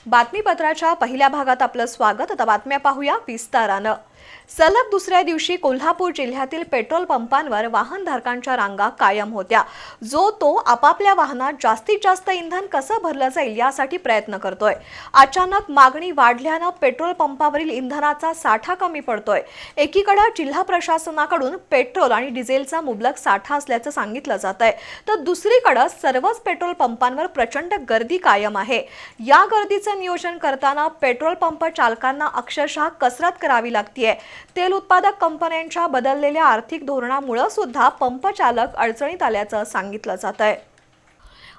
बातमीपत्राच्या पहिल्या भागात आपलं स्वागत। आता बातम्या पाहूया विस्तारानं। सलग दुसऱ्या दिवशी कोल्हापूर जिल्ह्यातील पेट्रोल पंपांवर वाहनधारकांच्या रांगा कायम होत्या। जो तो आपापल्या वाहनात जास्तीत जास्त इंधन कसं भरलं जाईल यासाठी प्रयत्न करतोय। अचानक मागणी वाढल्यानं पेट्रोल पंपावरील इंधनाचा साठा कमी पडतोय। एकीकडे जिल्हा प्रशासनाकडून पेट्रोल आणि डिझेलचा मुबलक साठा असल्याचं सांगितलं जातंय, तर दुसरीकडे सर्वच पेट्रोल पंपांवर प्रचंड गर्दी कायम आहे। या गर्दीचं नियोजन करताना पेट्रोल पंप चालकांना अक्षरशः कसरत करावी लागते। तेल उत्पादक कंपन्यांच्या बदललेल्या आर्थिक धोरणामुळे सुद्धा पंप चालक अडचणीत आल्याचं सांगितलं जातंय।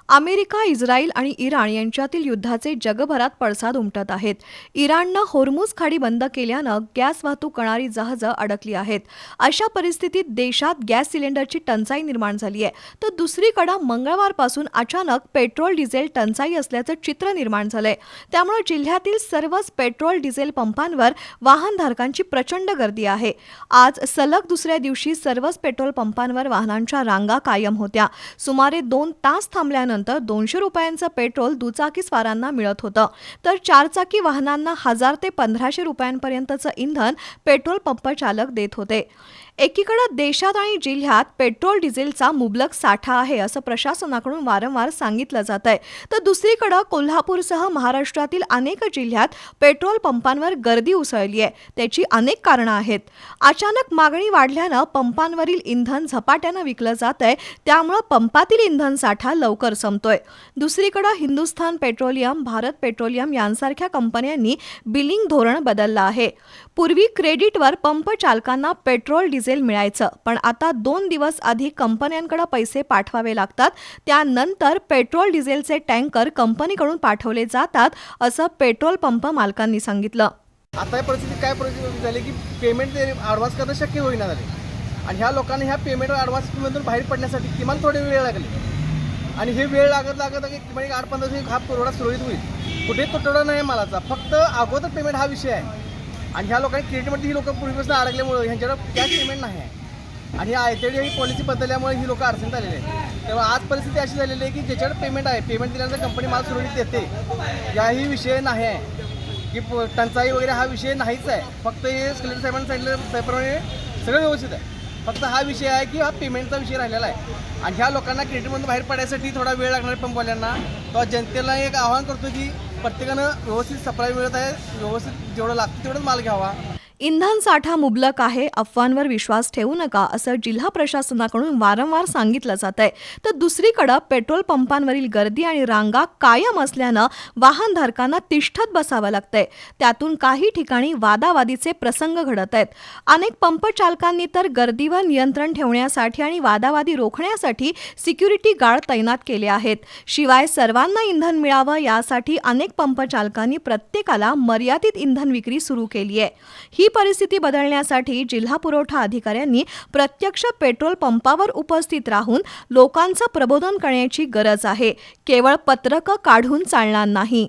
अमेरिका, इस्रायल आणि इराण यांच्यातील युद्धाचे जगभरात पडसाद उमटत आहेत। इराणनं होर्मुझ खाडी बंद केल्यानं गॅस वाहतूक करणारी जहाजं अडकली आहेत। अशा परिस्थितीत देशात गॅस सिलेंडरची टंचाई निर्माण झाली आहे, तर दुसरीकडे मंगळवारपासून अचानक पेट्रोल डिझेल टंचाई असल्याचं चित्र निर्माण झालंय। त्यामुळे जिल्ह्यातील सर्वच पेट्रोल डिझेल पंपांवर वाहनधारकांची प्रचंड गर्दी आहे। आज सलग दुसऱ्या दिवशी सर्वच पेट्रोल पंपांवर वाहनांच्या रांगा कायम होत्या। सुमारे 2 तास थांबल्यानंतर 200 रुपयांचं पेट्रोल दुचाकी स्वारांना मिळत होतं, तर चारचाकी वाहनांना 1000 ते 1500 रुपयांपर्यंतचं इंधन पेट्रोल पंप चालक देत होते। एकीकडे देशात आणि जिल्ह्यात पेट्रोल डिझेलचा मुबलक साठा आहे असं प्रशासनाकडून वारंवार सांगितलं जातंय, तर दुसरीकडे कोल्हापूरसह महाराष्ट्रातील अनेक जिल्ह्यात पेट्रोल पंपांवर गर्दी उसळली आहे। त्याची अनेक कारणं आहेत। अचानक मागणी वाढल्यानं पंपांवरील इंधन झपाट्यानं विकलं जातंय, त्यामुळे पंपातील इंधन साठा लवकर संपतोय। दुसरीकडे हिंदुस्थान पेट्रोलियम, भारत पेट्रोलियम यांसारख्या कंपन्यांनी बिलिंग धोरण बदललं आहे। पूर्वी क्रेडिटवर पंप चालकांना पेट्रोल डिझेल मिळायचं, पण आता 2 दिवस आधी कंपन्यांकडे पैसे पाठवावे लागतात। त्यानंतर पेट्रोल डिझेलचे टँकर कंपनीकडून पाठवले जातात, असं पेट्रोल पंप मालकांनी सांगितलं। आता काय परिस्थिती झाली की पेमेंट ॲडव्हान्स करणं शक्य होईना झाले, आणि ह्या लोकांना ह्या पेमेंट ॲडव्हान्समधून बाहेर पडण्यासाठी किमान थोडे वेळ लागले, आणि हे वेळ लागत किमान 8-15 दिवस हा पुरवठा सुरळीत होईल। कुठे तुटवडा नाही मालाचा, फक्त अगोदर पेमेंट हा विषय आहे। आणि ह्या लोकांनी क्रेडिटमध्ये ही लोक पूर्वीपासून अडकल्यामुळे ह्यांच्याकडे कॅश पेमेंट नाही आहे, आणि आयतेडी ही पॉलिसी बदलल्यामुळे ही लोक अडचणीत आलेली आहेत। तेव्हा आज परिस्थिती अशी झालेली आहे की ज्याच्याकडे पेमेंट आहे, पेमेंट दिल्यानंतर कंपनी माल सुरळीत देते, याही विषय नाही आहे की टंचाई वगैरे हा विषय नाहीच आहे। फक्त हे कलेक्टर साहेबांनी सांगितलं त्याप्रमाणे सगळं व्यवस्थित आहे। फक्त हा विषय आहे की हा पेमेंटचा विषय राहिलेला आहे, आणि ह्या लोकांना क्रेडिटमधून बाहेर पडण्यासाठी थोडा वेळ लागणार आहे पंपवाल्यांना। तेव्हा जनतेला एक आवाहन करतो की प्रत्येकानं व्यवस्थित सप्लाय मिळत आहे, व्यवस्थित जेवढं लागतं तेवढंच माल घ्यावा। इंधन साठा मुबलक आहे, अफवांवर विश्वास ठेवू नका असं जिल्हा प्रशासनाकडून वारंवार सांगितलं जातंय, तर दुसरीकडे पेट्रोल पंपांवरील गर्दी आणि रांगा कायम असल्यानं वाहनधारकांना तिष्ठत बसावं लागतंय। त्यातून काही ठिकाणी वादावादीचे प्रसंग घडत आहेत। अनेक पंप चालकांनी तर गर्दीवर नियंत्रण ठेवण्यासाठी आणि वादावादी रोखण्यासाठी सिक्युरिटी गार्ड तैनात केले आहेत। शिवाय सर्वांना इंधन मिळावं यासाठी अनेक पंप चालकांनी प्रत्येकाला मर्यादित इंधन विक्री सुरू केली आहे। ही परिस्थिती बदलण्यासाठी जिल्हा पुरवठा अधिकाऱ्यांनी प्रत्यक्ष पेट्रोल पंपावर उपस्थित राहून लोकांचं प्रबोधन करण्याची गरज आहे। केवळ पत्रकं काढून चालणार नाही।